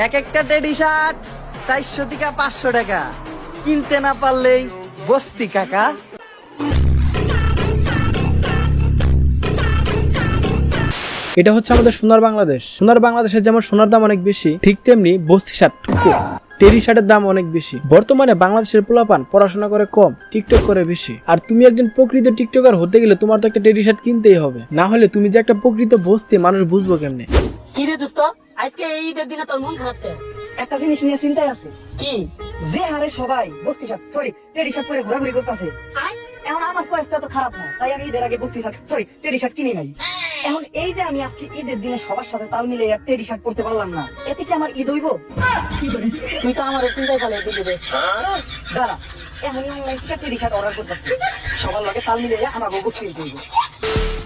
এক একটা teddy shirt 400 থেকে 500 টাকা। কিনতে না পারলেই বস্তি কাকা। এটা হচ্ছে আমাদের সোনার বাংলাদেশ। সোনার বাংলাদেশে যেমন সোনার দাম অনেক বেশি, ঠিক তেমনি বস্তি শার্ট টেরি শার্টের দাম অনেক বেশি। বর্তমানে বাংলাদেশের পোলাপান পড়াশোনা করে কম, টিকটক করে বেশি। আর তুমি একজন প্রকৃত টিকটকার হতে গেলে তোমার তো একটা টেরি শার্ট কিনতেই হবে, না হলে তুমি যে একটা প্রকৃত বস্তি মানুষ বুঝবো কেমনে? কি রে দোস্ত, আজকে এই ঈদের দিনে তোর মন খারাপ কেন? একটা জিনিস নিয়ে চিন্তায় আছে, কি? যে হারে সবাই বস্তি শার্ট টেডি শার্ট পরে ঘোরাঘুরি করতেছে। এখন আমার চয়েসটা তো খারাপ না, তাই আমি ঈদের আগে বস্তি শার্ট টেডি শার্ট কিনি নাই। এখন এই যে আমি আজকে ঈদের দিনে সবার সাথে তাল মিলে টেডি শার্ট পরতে পারলাম না, এতে কি আমার ঈদ হইব? তুই তো আমার চিন্তায় ফেলে দিবি। দাঁড়া, এখন অনলাইন থেকে টেডি শার্ট অর্ডার করতেছি, সবার লগে তাল মিলে আমাকে বস্তি দিতে হইব।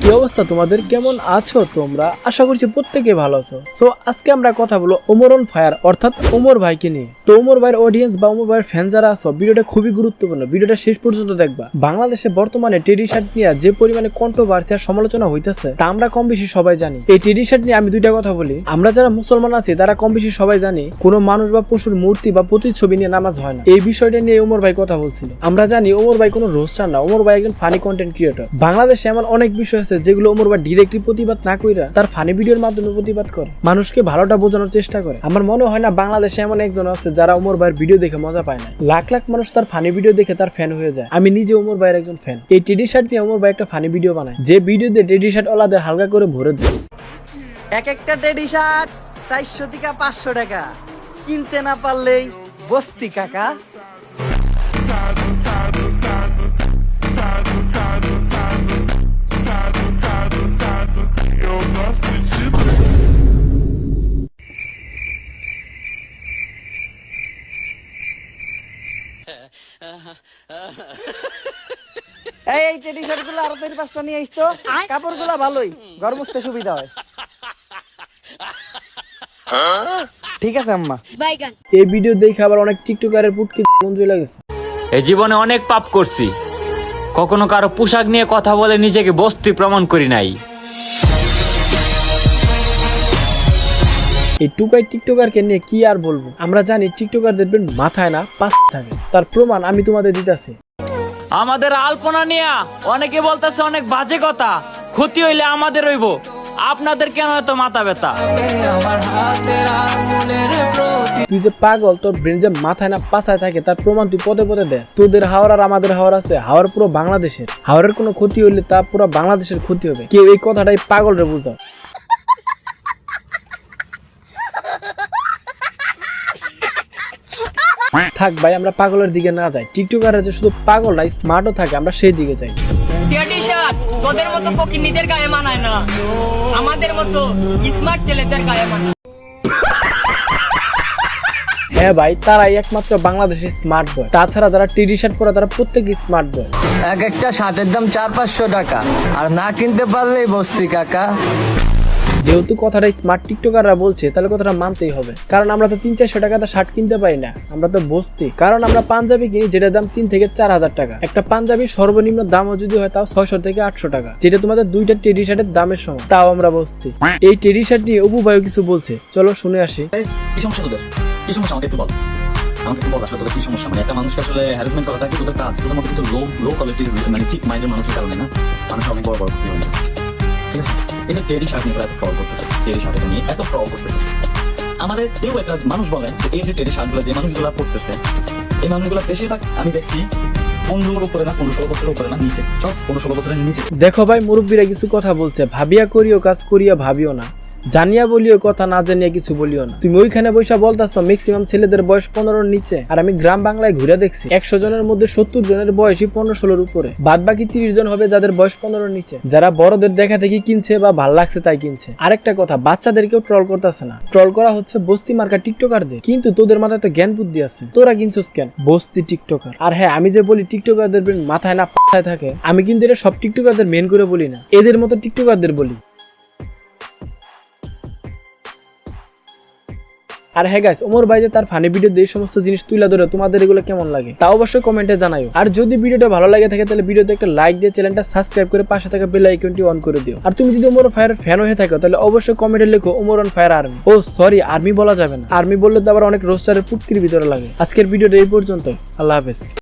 কি অবস্থা তোমাদের, কেমন আছো তোমরা? আশা করছি প্রত্যেকে ভালো আছো। সো আজকে আমরা কথা বলবো ওমর অন ফায়ার অর্থাৎ ওমর ভাইকে নিয়ে। তো ওমর ভাইয়ের অডিয়েন্স বা ওমর ভাইয়ের ফ্যান যারা আছো, ভিডিওটা খুবই গুরুত্বপূর্ণ, ভিডিওটা শেষ পর্যন্ত দেখবা। বাংলাদেশে বর্তমানে টেডি শার্ট নিয়ে যে পরিমাণে কন্ট্রোভার্সি আর সমালোচনা হইতেছে তা আমরা কম বেশি সবাই জানি। এই টেডি শার্ট নিয়ে আমি দুইটা কথা বলি। আমরা যারা মুসলমান আছি তারা কম বেশি সবাই জানি কোনো মানুষ বা পশুর মূর্তি বা প্রতিচ্ছবি নিয়ে নামাজ হয় না। এই বিষয়টা নিয়ে ওমর ভাই কথা বলছিল। আমরা জানি ওমর ভাই কোনো রোস্টার না, ওমর ভাই একজন ফানি কন্টেন্ট ক্রিয়েটর। বাংলাদেশে এমন অনেক বিষয় আছে যেগুলো ওমর ভাই ডিরেক্টলি প্রতিবাদ না কইরা তার ফানি ভিডিওর মাধ্যমে প্রতিবাদ করে, মানুষকে ভালোটা বোঝানোর চেষ্টা করে। আমার মনে হয় না বাংলাদেশে এমন একজন আছে যারা ওমর ভাইয়ের ভিডিও দেখে মজা পায় না। লাখ লাখ মানুষ তার ফানি ভিডিও দেখে তার ফ্যান হয়ে যায়। আমি নিজে ওমর ভাইয়ের একজন ফ্যান। এই টেডি শার্ট নিয়ে ওমর ভাই একটা ফানি ভিডিও বানায়, যে ভিডিও দিয়ে টেডি শার্ট ওলাদের হালকা করে ভরে দেয়। এক একটা টেডি শার্ট 400 থেকে 500 টাকা। কিনতে না পারলেই বস্তি কাকা। এই টেডি শার্ট গুলো আরো 4-5টা নিয়ে আসতো, কাপড় গুলা ভালোই, ঘর মুছতে সুবিধা হয়। ঠিক আছে আম্মা। এই ভিডিও দেখে আবার অনেক টিকটকারের পুটকি বন্ধু লাগেছে। এই জীবনে অনেক পাপ করছি, কখনো কারো পোশাক নিয়ে কথা বলে নিজেকে বস্তি প্রমাণ করি নাই। এই টুকাই টিকটকারকে নিয়ে কি আর বলবো। আমরা জানি টিকটকারদের ব্রেন মাথায় না পাশ থাকে, তার প্রমাণ আমি তোমাদের দিতেছি। আমাদের আলপনা নিয়ে অনেকে বলতেছে অনেক বাজে কথা, ক্ষতি হইলে আমাদের হইব, আপনাদের কেন এত মাথা ব্যথা? তুই যে পাগল, তোর ব্রেন যে মাথায় না পাছায় থাকে তার প্রমাণ তুই পদে পদে দেস। তোদের হাওয়ার আর আমাদের হাওয়ার আছে, হাওয়ার পুরো বাংলাদেশের। হাওয়ারের কোনো ক্ষতি হইলে তা পুরো বাংলাদেশের ক্ষতি হবে। কেউ এই কথাটাই পাগল রে বুঝাও। থাক ভাই, আমরা পাগলের দিকে না যাই। টিকটকাররা যে শুধু পাগল না, স্মার্টও থাকে, আমরা সেই দিকে যাই। টেডি শার্ট তোদের মতো ফকিন্নিদের গায়ে মানায় না, আমাদের মতো স্মার্ট ছেলেদের গায়ে মানায়। হ্যাঁ ভাই, তারাই একমাত্র বাংলাদেশের স্মার্ট বয়। তাছাড়া যারা টেডি শার্ট পরে তারা প্রত্যেকই স্মার্ট বয়। এক একটা শার্টের দাম 400-500 টাকা, আর না কিনতে পারলেই বস্তি কাকা। যেহেতু কথাটা স্মার্ট টিকটকাররা বলছে, তাহলে কথাটা মানতেই হবে। কারণ আমরা তো 300-400 টাকা শার্ট কিনতে পারি না, আমরা তো বস্তি। কারণ আমরা পাঞ্জাবি কিনি যেটার দাম 3 থেকে 4,000 টাকা। একটা পাঞ্জাবির সর্বনিম্ন দামও যদি হয় তাও 600 থেকে 800 টাকা, যেটা তোমাদের দুইটা টেডি শার্টের দামের সমান। তাও আমরা বস্তি। এই টেডি শার্ট নিয়ে অপু ভাইও কিছু বলছে, চলো শুনে আসি। কি সমস্যা তোদের? কি সমস্যা আমাকে একটু বল। আমাকে একটু বল আসলে তোদের কি সমস্যা? মানে একটা মানুষকে আসলে হ্যারাসমেন্ট করাটা কি তোদের কাজ? তোদের মতো কিছু লো কোয়ালিটির মানে ঠিক মাইন্ডের মানুষের কারণে না মানুষ অনেক বড় বড় ক্ষতি হয়। ঠিক আছে, এই যে টেডি শার্ট নিয়ে এত ট্রল করতেছে, টেডি শার্ট নিয়ে এত ট্রল করতেছে, আমাদের কেউ একটা মানুষ বলেন যে এই যে টেডি শার্টগুলো যে মানুষগুলো পড়তেছে, এই মানুষগুলো বেশিরভাগ আমি দেখছি 15 উপরে না, 15-16 বছরের উপরে না, নিচে, সব 15-16 বছরের নিচে। দেখো ভাই, মুরব্বীরা কিছু কথা বলছে, ভাবিয়া করিও কাজ করিয়া ভাবিও না, জানিয়া বলিও কথা না জানিয়া কিছু বলিও না। তুমি ওইখানে বৈশা বলতাছো ম্যাক্সিমাম ছেলেদের বয়স 15-র নিচে, আর আমি গ্রাম বাংলায় ঘুরে দেখছি 100 জনের মধ্যে 70 জনের বয়সই 15-16-র উপরে। বাদ বাকি 30 জন হবে যাদের বয়স 15-র নিচে, যারা বড়দের দেখা দেখি কিনছে বা ভাল লাগছে তাই কিনছে। আরেকটা কথা, বাচ্চাদেরকেও ট্রল করতেছে না, ট্রল করা হচ্ছে বস্তি মার্কা টিকটকারদের। কিন্তু তোদের মাথায় তো জ্ঞান বুদ্ধি আছে, তোরা কিনছিস কেন? বস্তি টিকটকার। আর হ্যাঁ, আমি যে বলি টিকটকারদের ব্রেন মাথায় না পাছায় থাকে, আমি কিন্তু এটা সব টিকটকারদের মেন করে বলি না, এদের মতো টিকটকারদের বলি। আর হ্যাঁ গাইস, ওমর ভাই যে তার ফানি ভিডিও দিয়ে এই সমস্ত জিনিস তুলে ধরে, তোমাদের এগুলো কেমন লাগে তা অবশ্যই কমেন্টে জানাও। আর যদি ভিডিওটা ভালো লাগে থাকে তাহলে ভিডিওতে একটা লাইক দিয়ে চ্যানেলটা সাবস্ক্রাইব করে পাশে থাকা বেল আইকনটি অন করে দিও। আর তুমি যদি ওমর ফায়ার ফ্যান হয়ে থাকো তাহলে অবশ্যই কমেন্টে লেখো ওমর অন ফায়ার আর্মি। ও সরি, আর্মি বলা যাবে না, আর্মি বললে তো আবার অনেক রোস্টারের পুটকির ভিতরে লাগে। আজকের ভিডিওটা এই পর্যন্ত, আল্লাহ হাফেজ।